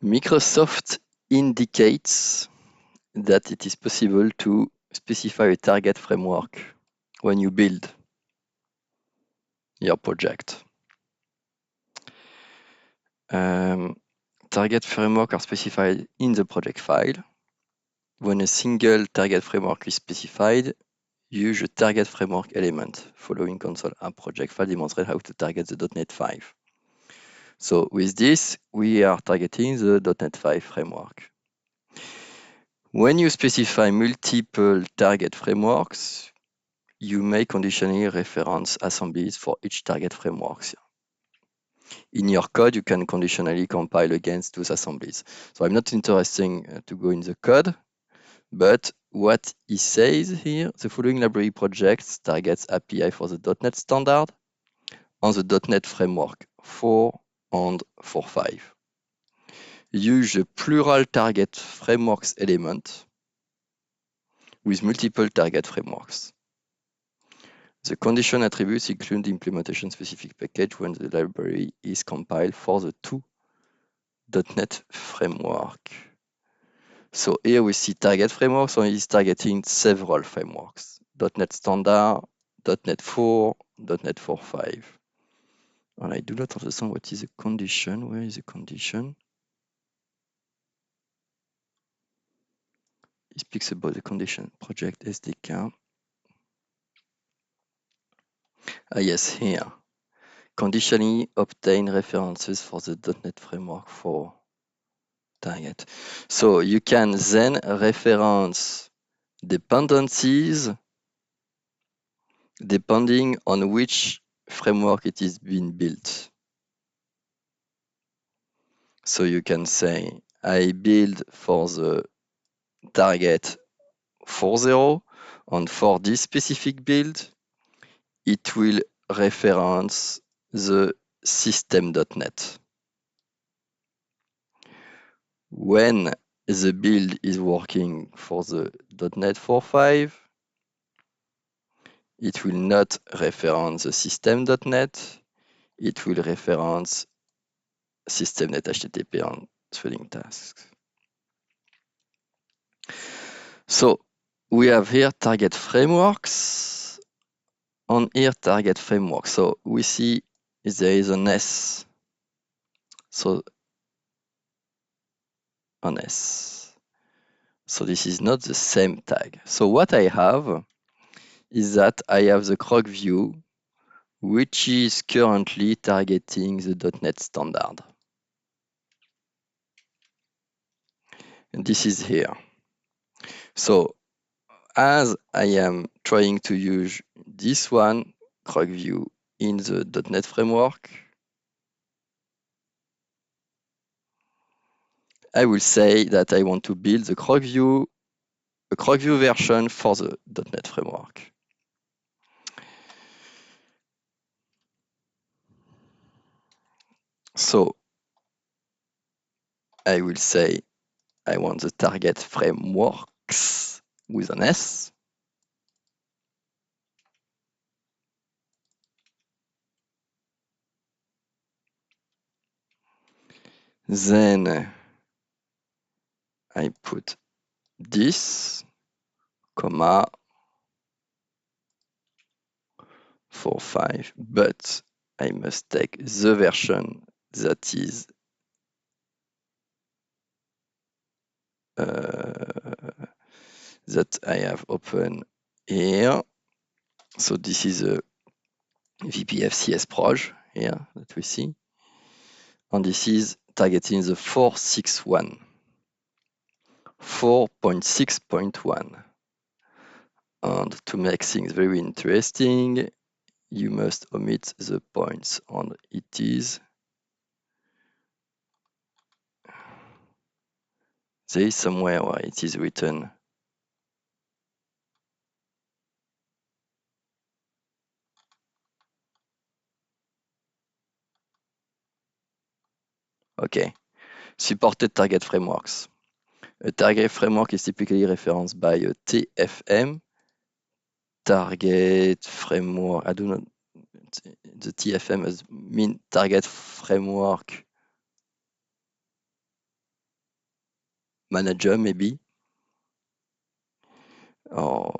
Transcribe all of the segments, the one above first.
Microsoft indicates that it is possible to specify a target framework when you build your project. Target framework are specified in the project file. When a single target framework is specified, use a target framework element. Following console app project file demonstrate how to target the .NET 5. So with this, we are targeting the .NET 5 framework. When you specify multiple target frameworks, you may conditionally reference assemblies for each target framework. In your code, you can conditionally compile against those assemblies. So I'm not interested to go in the code, but what he says here, the following library projects targets API for the .NET standard on the .NET framework 4 and 4.5. Use the plural target frameworks element with multiple target frameworks. The condition attributes include the implementation specific package when the library is compiled for the two .NET framework. So here we see target frameworks, so he's targeting several frameworks. .NET Standard, .NET 4, .NET 4.5. And I do not understand what is the condition. Where is the condition? He speaks about the condition. Project SDK. Yes, here. Conditionally obtain references for the .NET Framework 4 target. So you can then reference dependencies depending on which framework it is being built. So you can say, I build for the target 4.0, and for this specific build, it will reference the system.NET. When the build is working for the .NET 4.5, it will not reference the system.NET, it will reference system.NET HTTP and threading tasks. So we have here target frameworks on here target framework. So we see there is an S. So an S. So this is not the same tag. So what I have is that I have the Croc view, which is currently targeting the .NET standard. And this is here. So as I am trying to use this one, Croc view, in the .NET framework, I will say that I want to build a Croc view version for the .NET framework. So I will say I want the target frameworks with an S. Then I put this, comma, 4.5, but I must take the version that is that I have open here. So this is a VPF CS proj here that we see. And this is targeting the 4.6.1. 4.6.1. And to make things very interesting, you must omit the points, and it is there is somewhere where it is written okay. Supported target frameworks. A target framework is typically referenced by a TFM. Target framework, I do not, the TFM mean target framework manager maybe, or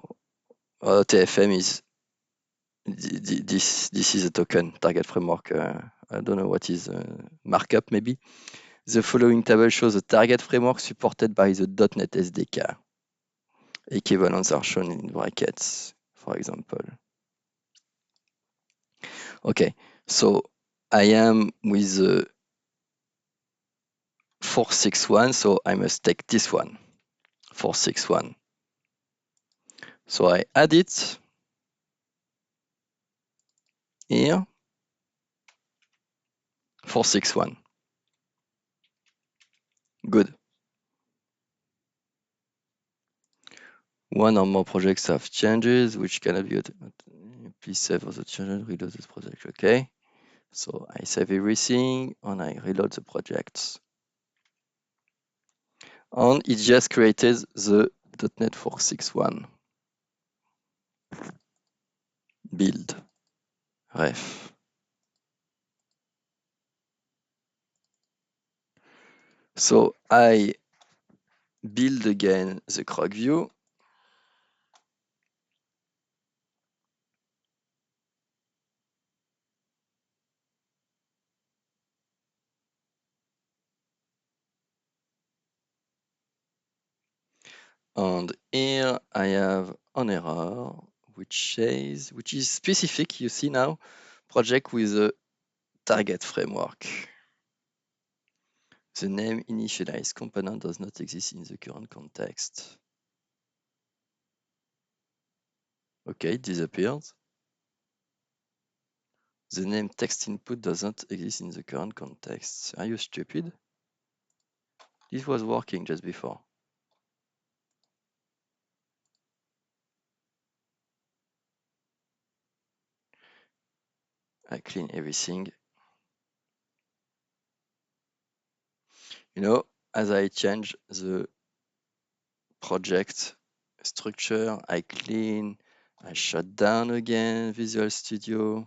TFM is this is a token target framework. I don't know what is markup maybe. The following table shows the target framework supported by the .NET SDK. Equivalents are shown in brackets, for example. Okay, so I am with the 461, so I must take this one, 461. So I add it here, 461. Good. One or more projects have changes which cannot be please save all the changes, reload this project. Okay. So I save everything and I reload the projects. And it just created the .NET 461 build ref. So I build again the Croc view. And here I have an error which is specific. You see now, project with a target framework. The name initialized component does not exist in the current context. Okay, it disappeared. The name text input doesn't exist in the current context. Are you stupid? This was working just before. I clean everything. You know, as I change the project structure, I clean, I shut down again Visual Studio.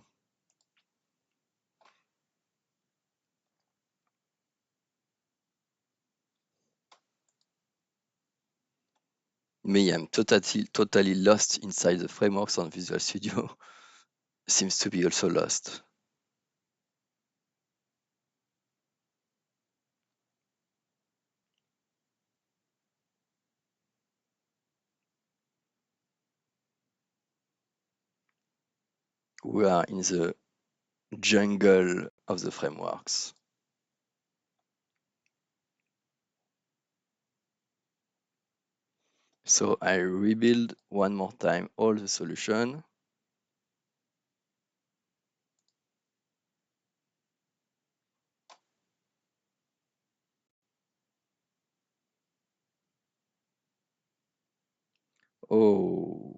Me, I'm totally lost inside the frameworks on Visual Studio. Seems to be also lost. We are in the jungle of the frameworks. So I rebuild one more time all the solution. Oh,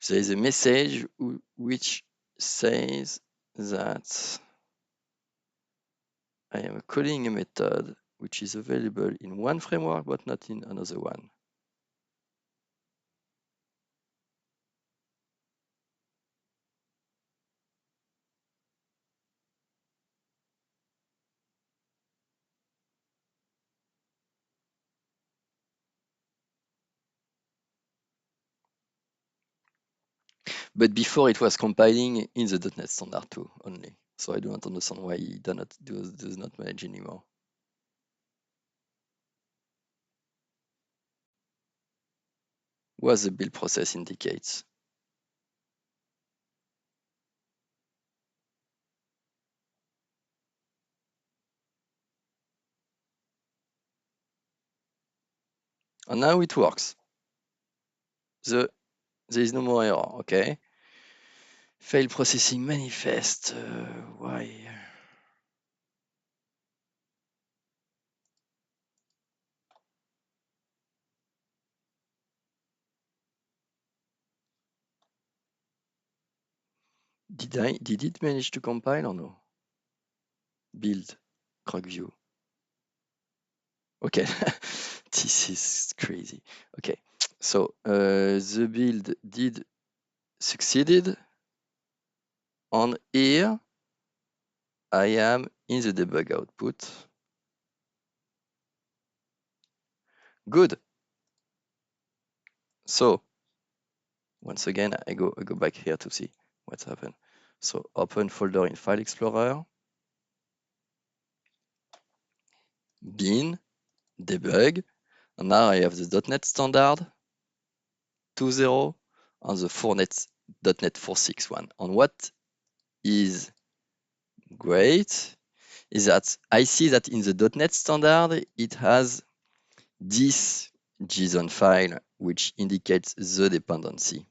there is a message which says that I am calling a method which is available in one framework but not in another one. But before it was compiling in the .NET Standard 2 only. So I do not understand why it does not manage anymore. What the build process indicates. And now it works. There is no more error, okay? Fail processing manifest, why? Did it manage to compile or no? Build, Croc view. Okay, This is crazy. Okay, so the build did succeeded. On here, I am in the debug output. Good. So once again, I go back here to see what's happened. So open folder in File Explorer, bin, debug, and now I have the .NET Standard 2.0 and the .NET 4.6.1. And what is great is that I see that in the .NET Standard, it has this JSON file which indicates the dependency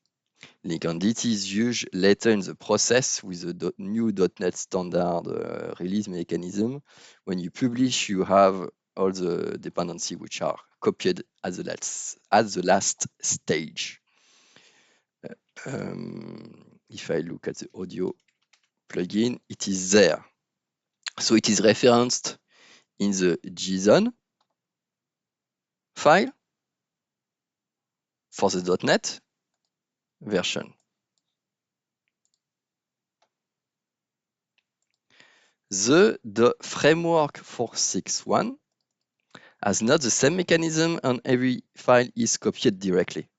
link, and it is used later in the process with the new .NET Standard release mechanism. When you publish, you have all the dependency which are copied at the last stage. If I look at the audio plugin, it is there. So it is referenced in the JSON file for the .NET version. The framework 4.6.1 has not the same mechanism, and every file is copied directly.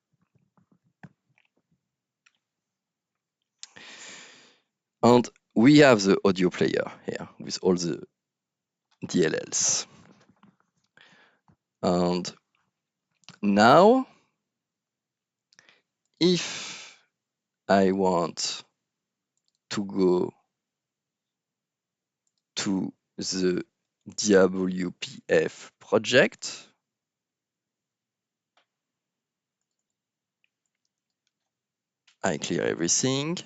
And we have the audio player here with all the DLLs. And now, if I want to go to the WPF project, I clear everything.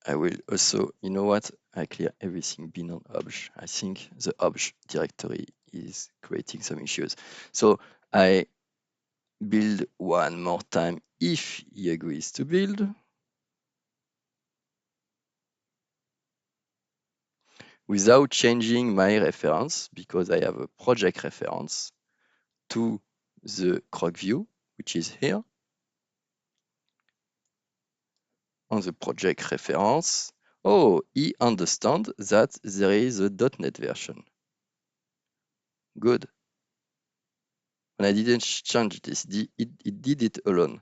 I will also, you know what? I clear everything bin on obj. I think the obj directory is creating some issues. So I build one more time if he agrees to build. Without changing my reference, because I have a project reference to the Croc view, which is here. On the project reference, oh, he understands that there is a .NET version. Good. And I didn't change this. It did it alone.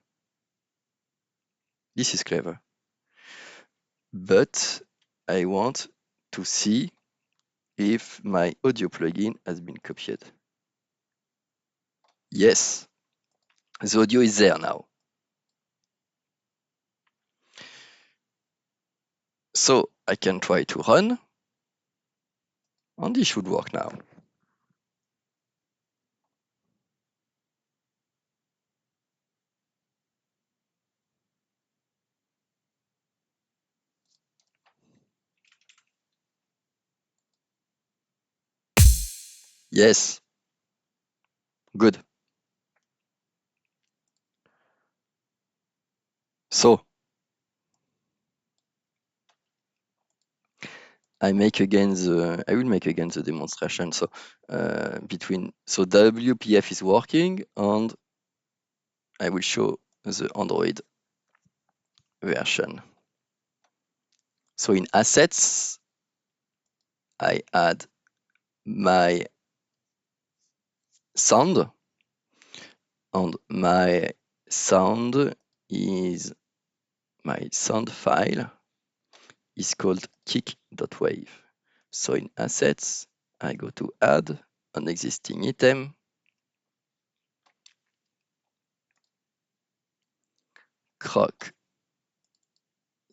This is clever. But I want to see if my audio plugin has been copied. Yes, the audio is there now. So I can try to run, and this should work now. Yes, good. So I will make again the demonstration. So WPF is working, and I will show the Android version. So in assets, I add my sound, and my sound file is called kick.wave. So in assets, I go to add an existing item, Croc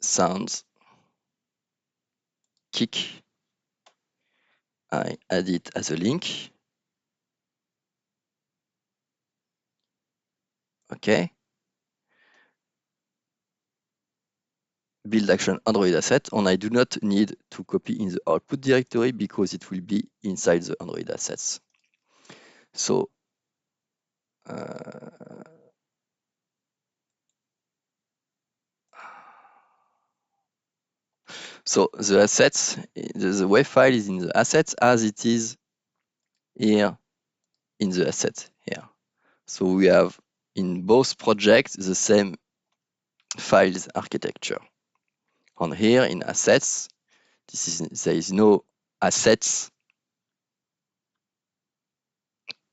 sounds, kick. I add it as a link. Okay. Build action Android asset, and I do not need to copy in the output directory because it will be inside the Android assets. So the assets, the WAV file is in the assets as it is here in the asset here. So we have in both projects the same files architecture. On here in assets, there is no assets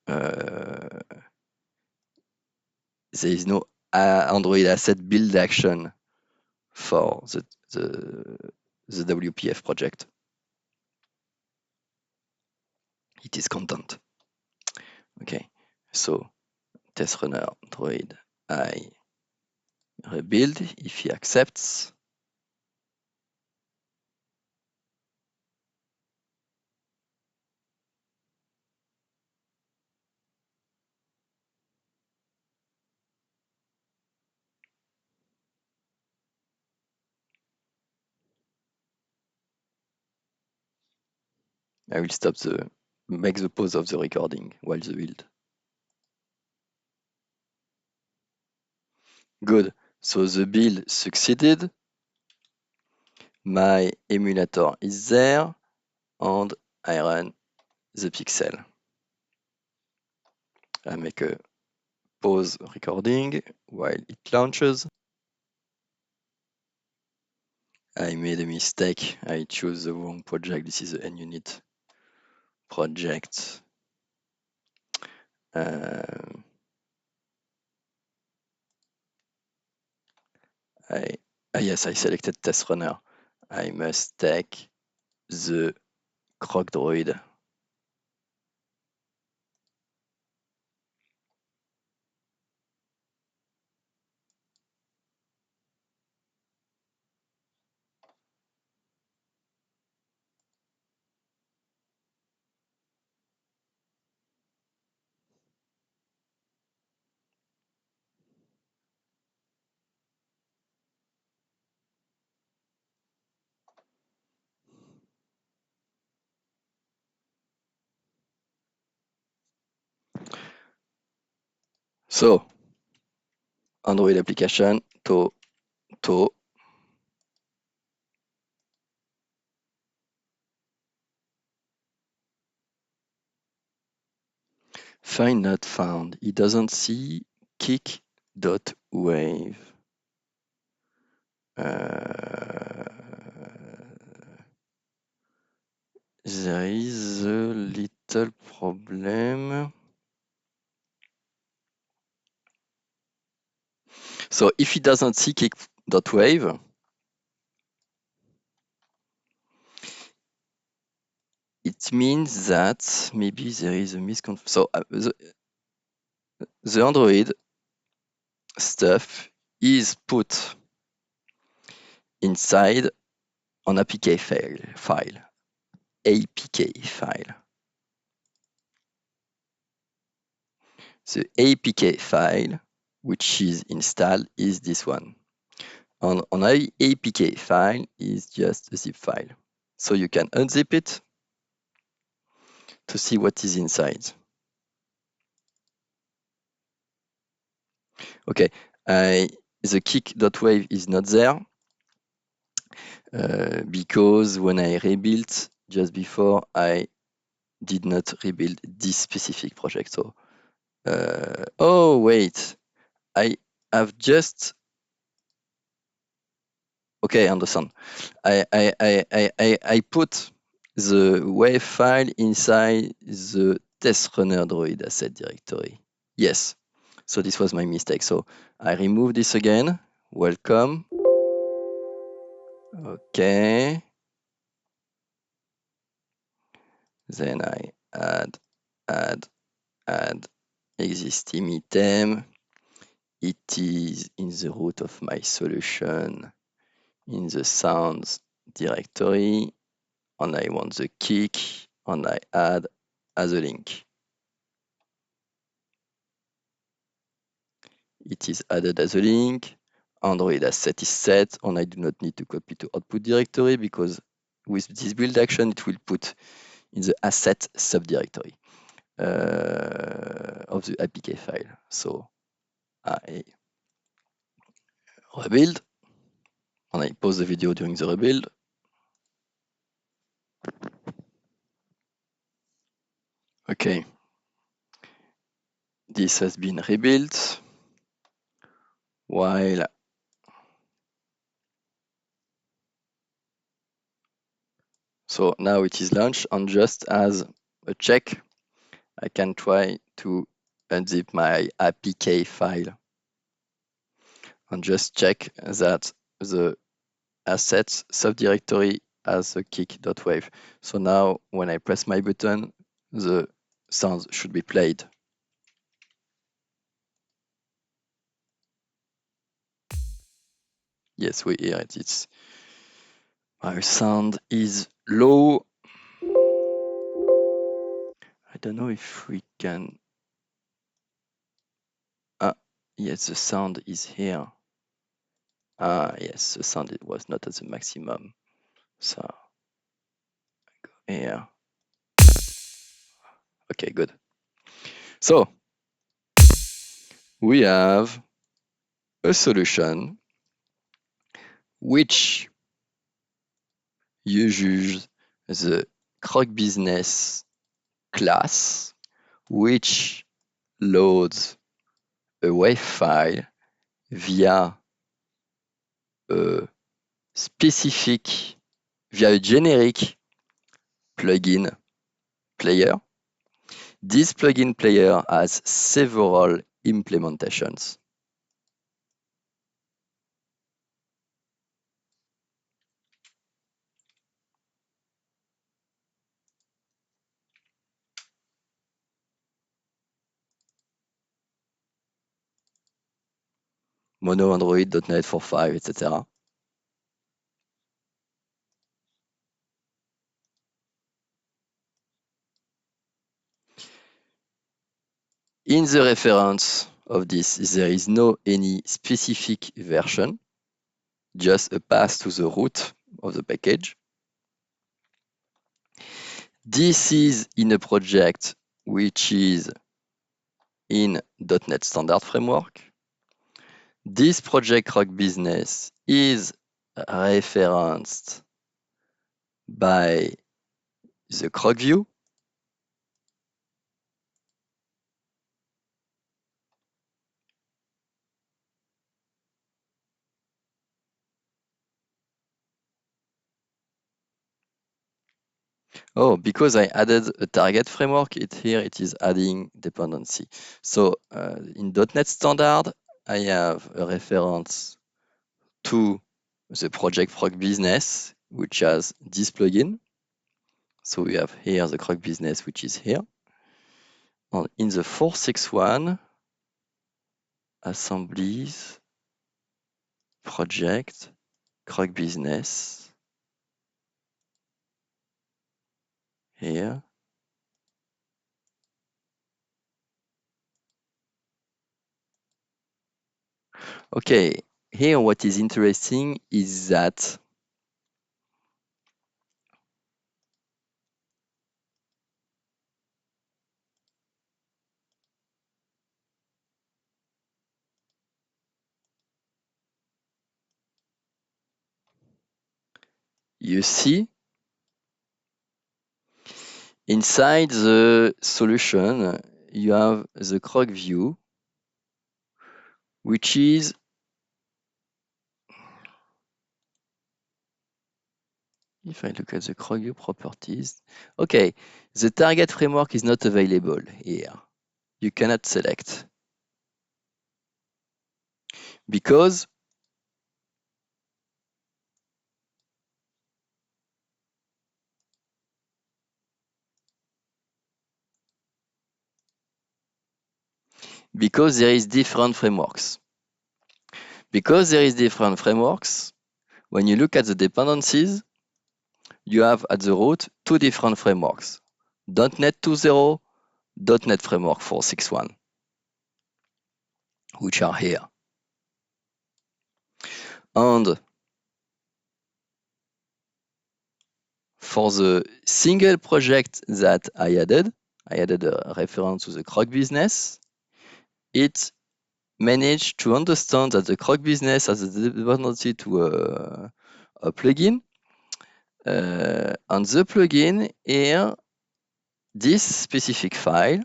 there is no Android asset build action for the WPF project. It is content. Okay, so test runner Android I rebuild. If he accepts, I will make the pause of the recording while the build. Good. So the build succeeded. My emulator is there, and I run the pixel. I make a pause recording while it launches. I made a mistake. I chose the wrong project. This is the NUnit project. Yes, I selected test runner. I must take the CrocDroid. So, Android application, to. Find not found. It doesn't see kick.wave. There is a little problem. So if it doesn't see kick.wave, it means that maybe there is a misconfiguration. So the Android stuff is put inside an APK file. APK file. The APK file, which is installed, is this one. And an APK file is just a zip file. So you can unzip it to see what is inside. Okay, the kick.wave is not there because when I rebuilt just before, I did not rebuild this specific project. So, oh wait, I have just. Okay, I understand. I put the wave file inside the test runner Droid asset directory. Yes, so this was my mistake. So I remove this again. Welcome. Okay. Then I add existing item. It is in the root of my solution in the sounds directory. And I want the kick, and I add as a link. It is added as a link. Android asset is set, and I do not need to copy to output directory because with this build action, it will put in the asset subdirectory of the APK file. So I rebuild, and I pause the video during the rebuild. Okay. This has been rebuilt while so now it is launched, and just as a check, I can try to unzip my apk file and just check that the assets subdirectory has a kick.wave. So now when I press my button, the sounds should be played. Yes, we hear it. It's our sound is low. I don't know if we can. Ah, yes, the sound is here. Ah, yes, the sound it was not at the maximum. So I go here. Okay, good. So we have a solution which uses the Croc Business class, which loads a WAV file via a generic plugin player. This plugin player has several implementations. Mono, Android, .NET 4.5, etc. In the reference of this, there is no any specific version, just a path to the root of the package. This is in a project which is in .NET Standard Framework. This project Croc Business is referenced by the Croc view. Oh, because I added a target framework, here it is adding dependency. So in .NET Standard, I have a reference to the project Croc Business, which has this plugin. So we have here the Croc Business, which is here. And in the 461, assemblies, project, Croc Business, here. Okay, here what is interesting is that you see inside the solution, you have the Croc view, which is if I look at the Croc view properties, okay, the target framework is not available here. You cannot select because there is different frameworks. Because there is different frameworks, when you look at the dependencies, you have at the root two different frameworks, .NET 2.0, .NET Framework 4.6.1, which are here. And for the single project that I added a reference to the Croc Business. It managed to understand that the Croc Business has a dependency to a plugin. And the plugin here, this specific file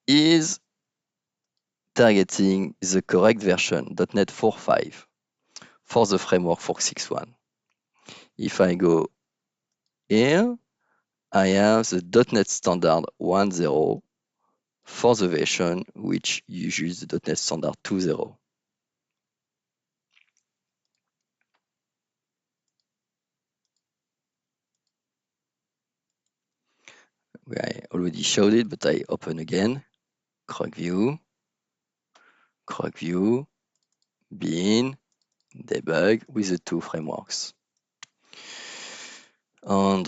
is targeting the correct version, .NET 4.5, for the framework 4.6.1. If I go here, I have the .NET Standard 1.0 for the version which uses the .NET Standard 2.0. I already showed it, but I open again. CrocView, bin, debug with the two frameworks. And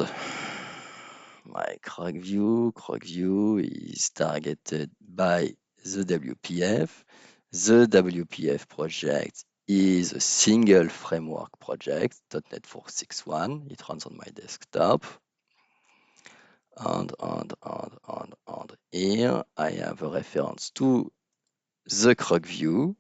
my CrocView is targeted by the WPF. The WPF project is a single framework project, .NET 4.6.1. It runs on my desktop. And here I have a reference to the CrocView,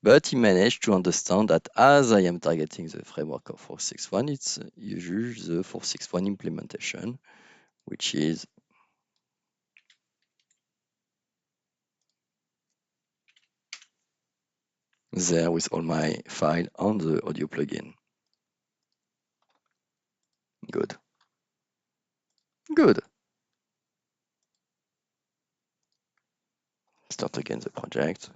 but he managed to understand that as I am targeting the framework of 4.6.1, it's usually the 4.6.1 implementation, which is there with all my file on the audio plugin. Good. Start again the project.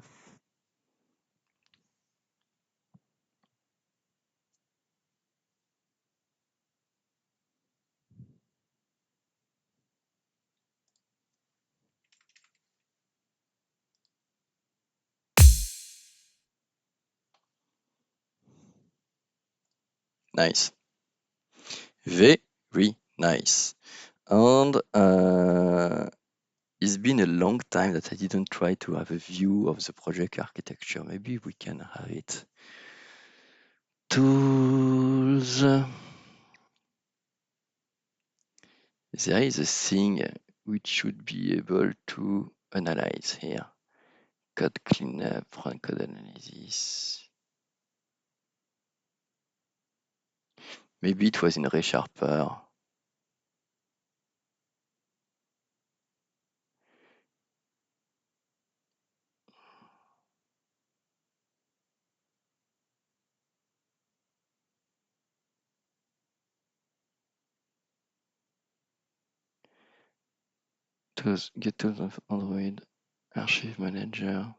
Nice. Very nice. And it's been a long time that I didn't try to have a view of the project architecture. Maybe we can have it. Tools. There is a thing which should be able to analyze here. Code cleanup, run code analysis. Maybe it was in ReSharper. Get tools of Android Archive Manager.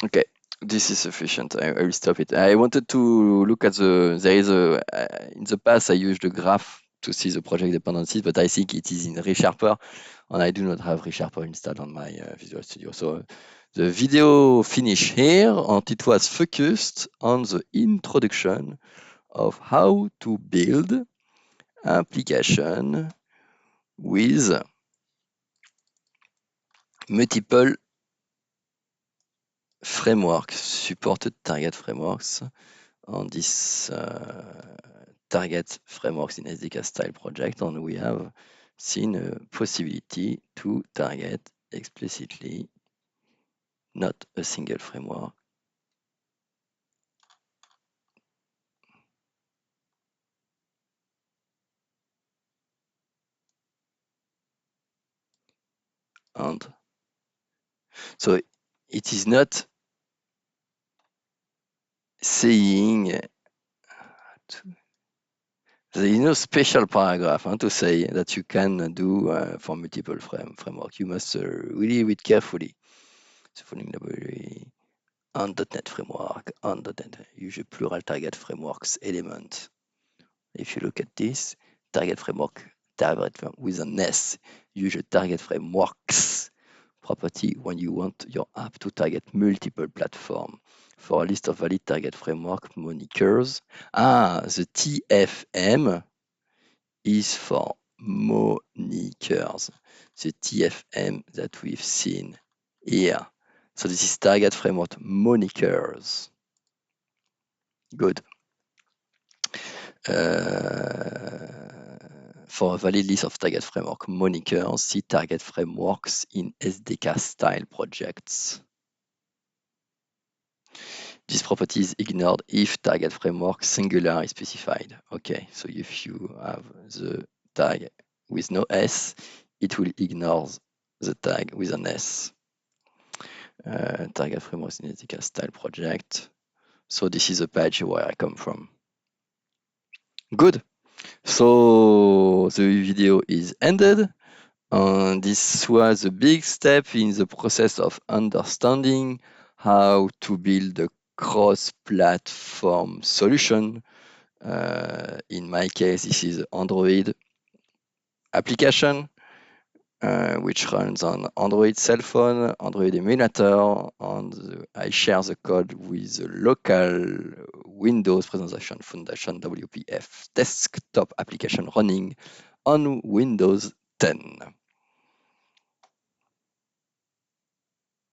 Okay, this is sufficient. I will stop it. I wanted to look at there is in the past I used a graph to see the project dependencies, but I think it is in ReSharper, and I do not have ReSharper installed on my Visual Studio. So the video finished here, and it was focused on the introduction of how to build application with multiple frameworks, supported target frameworks, on this target frameworks in SDK style project, and we have seen a possibility to target explicitly not a single framework, and so it is not saying there is no special paragraph to say that you can do for multiple framework. You must really read carefully. The following library on .NET framework, on .NET, use a plural target frameworks element. If you look at this, target framework with an S, use a target frameworks property when you want your app to target multiple platforms. For a list of valid target framework monikers, the TFM is for monikers. The TFM that we've seen here. So this is target framework monikers. Good. For a valid list of target framework monikers, see target frameworks in SDK style projects. This property is ignored if target framework singular is specified. Okay, so if you have the tag with no S, it will ignore the tag with an S. Target framework Synetica style project. So this is a page where I come from. Good. So the video is ended. This was a big step in the process of understanding how to build a cross-platform solution. In my case, this is Android application, which runs on Android cell phone, Android emulator, and I share the code with the local Windows Presentation Foundation WPF desktop application running on Windows 10.